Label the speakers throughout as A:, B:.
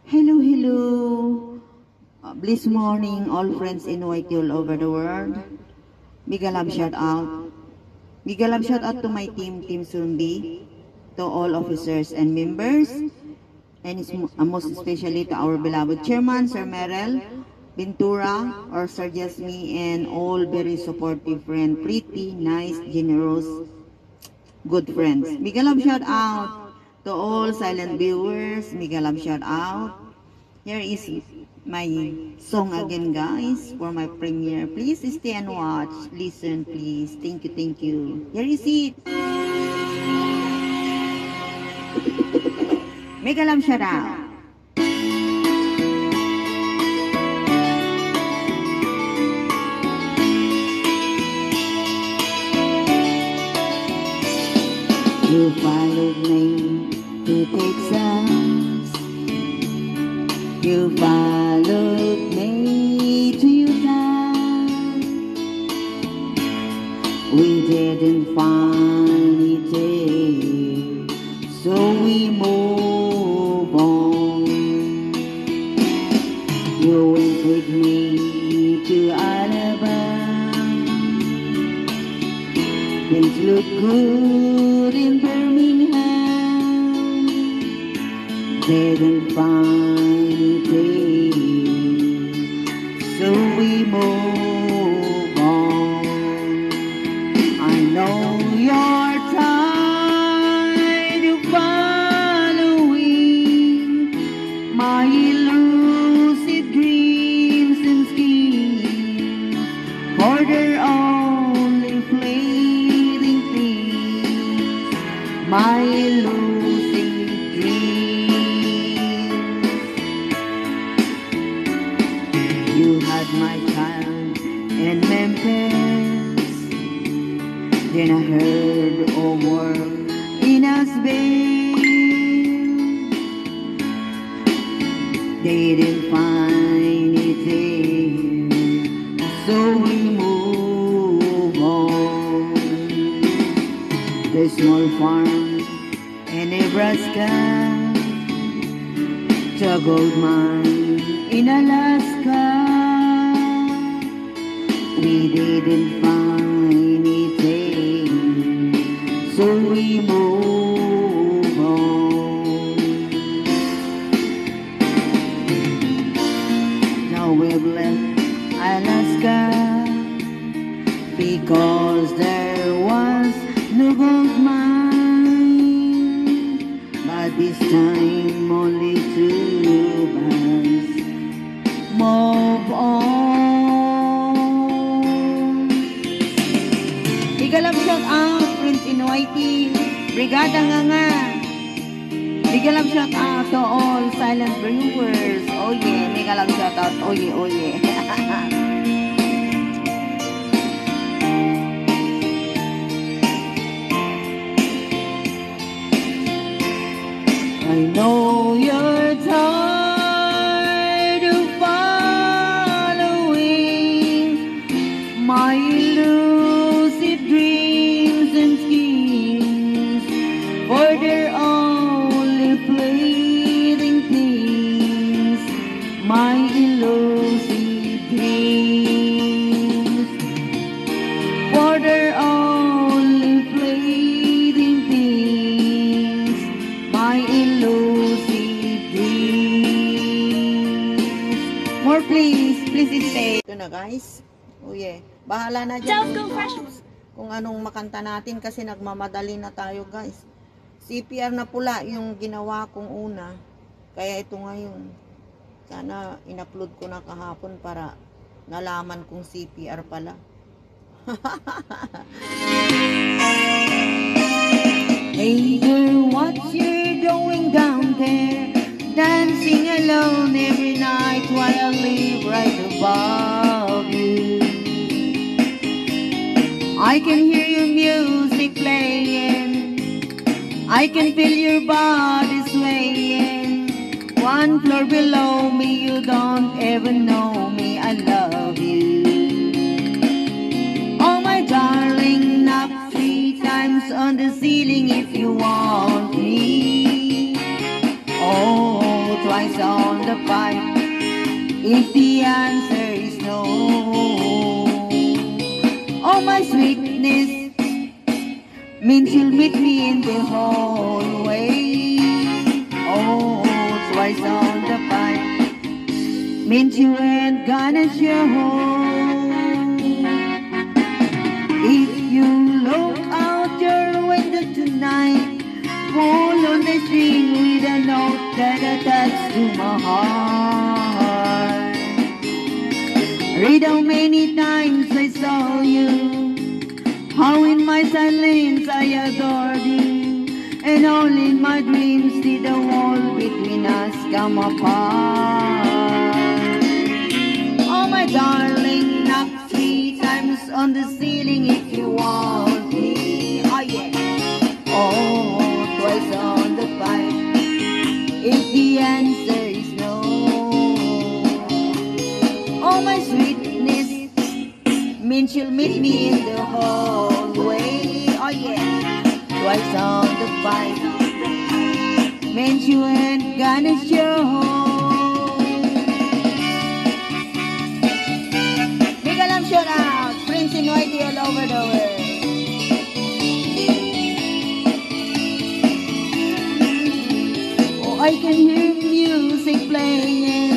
A: Hello, hello. Blessed morning, all friends in White all over the world. Mega love shout out. Mega love shout out to my team, Team Sumbi, to all officers and members, and most especially to our beloved chairman, Sir Merel, Ventura, or Sir Jasmine, and all very supportive friends, pretty, nice, generous, good friends. Mega love shout out to all silent viewers. Mega love shout out. Here is my song again, guys, for my premiere. Please stay and watch. Listen, please. Thank you, thank you. Here is it. Mega love shout out. You followed me to Texas. You followed me to Utah. We didn't find it there, so we move on. You went with me to Alabama. Things look good in Birmingham. Didn't find it, so we move on. I know you're tired of following my elusive dreams and schemes, for they're only fleeting things. My elusive dreams. You had my child in Memphis, then I heard a word in Asbury. They didn't find it there, so we move on. The small farm in Nebraska, the gold mine in Alaska. We didn't find it there, so we move on. Now we've left Alaska because there was no gold mine, but this time only two of us move on. Mega love shout out, Prince Inuiti, Brigada nga. Mega love shout out to all silent viewers. Oh yeah, mega love shout out. Oh yeah, oh yeah. I know you're tired of following my elusive dreams and schemes, for they're only fleeting things. My elusive dreams, for they're only fleeting things. My elusive dreams. More please stay. Ito na guys. Oh yeah. Bahala na dyan kung anong makanta natin kasi nagmamadali na tayo guys. CPR na pula yung ginawa kong una. Kaya ito ngayon. Sana in-upload ko na kahapon para nalaman kong CPR pala. Hey girl, what you're doing down there? Dancing alone every night while I live right above you. I can hear your music playing, I can feel your body swaying. One floor below me, you don't ever know me, I love you. Oh my darling, knock 3 times on the ceiling if you want me. Oh, twice on If the answer is no, oh my sweetness means you'll meet me in the hallway. Oh, twice on the pipe means you ain't gonna show. If you look out your window tonight, pull on the string with a note that attached to my heart. Read how many times I saw you, how in my silence I adored you, and all in my dreams did the wall between us come apart. Oh my darling, knock 3 times on the ceiling if you want me. Oh yeah. Oh, twice on the pipe if the answer is no. Oh my sweetness means you'll meet me in the hallway. Oh yeah. Twice on the pipe means you ain't gonna show. Big alarm shout out, Prince in Whitey all over the world. I can hear music playing,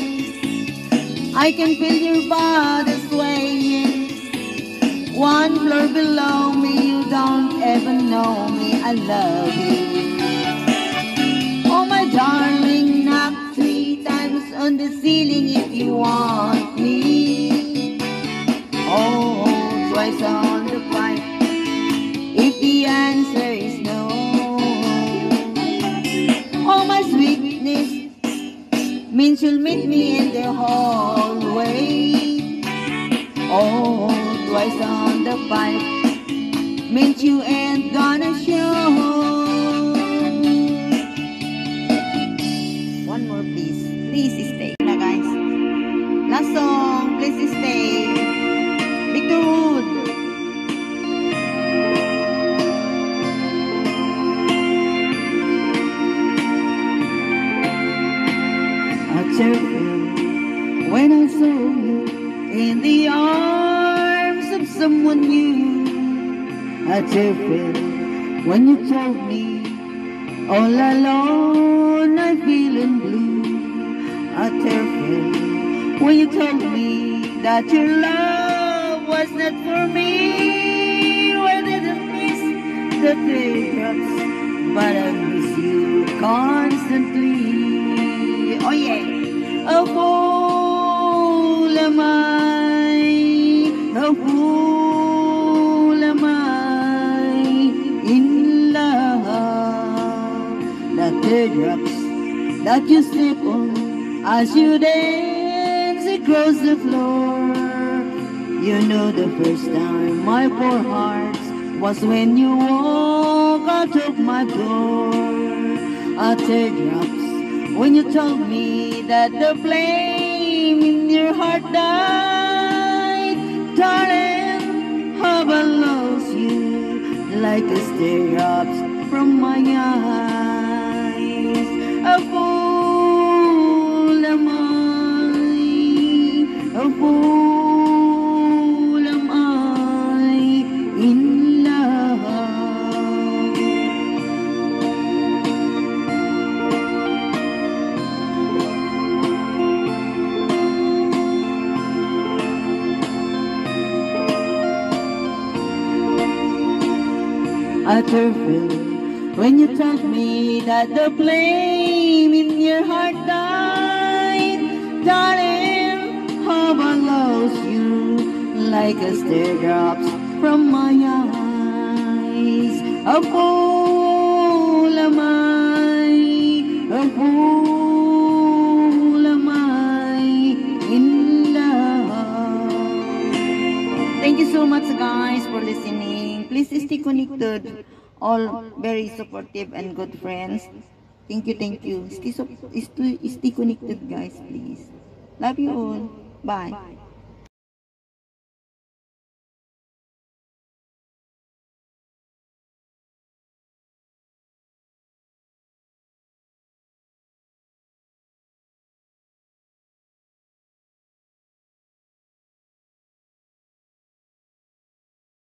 A: I can feel your body swaying. 1 floor below me, you don't ever know me, I love you. Oh my darling, knock 3 times on the ceiling if you want me. Oh, twice on the pipe if the answer is no. Oh my sweetness means you'll meet me in the hallway. Oh, twice on the pipe means you ain't gonna show. One more please. Please stay na guys. Last song, please stay. Victor Wood. When I saw you in the arms of someone new, I felt when you told me all alone I'm feeling blue. I felt when you told me that your love was not for me. Where did I miss the teardrops? But I miss you constantly. Oh yeah. A fool am I, a fool am I in love. The teardrops that you step on as you dance across the floor. You know the first time my poor heart was when you walk out of my door. A teardrops when you told me that the flame in your heart died. Darling, how I lost you like a teardrops from my eyes. A fool am I, a fool am I in love. I felt when you told me that the flame in your heart died. Darling, how I lost you like a teardrops from my eyes. A fool am I, a fool am I in love. Thank you so much guys for listening. Please stay connected. All very supportive and good friends. Thank you, thank you. Stay connected guys, please. Love you all. Bye.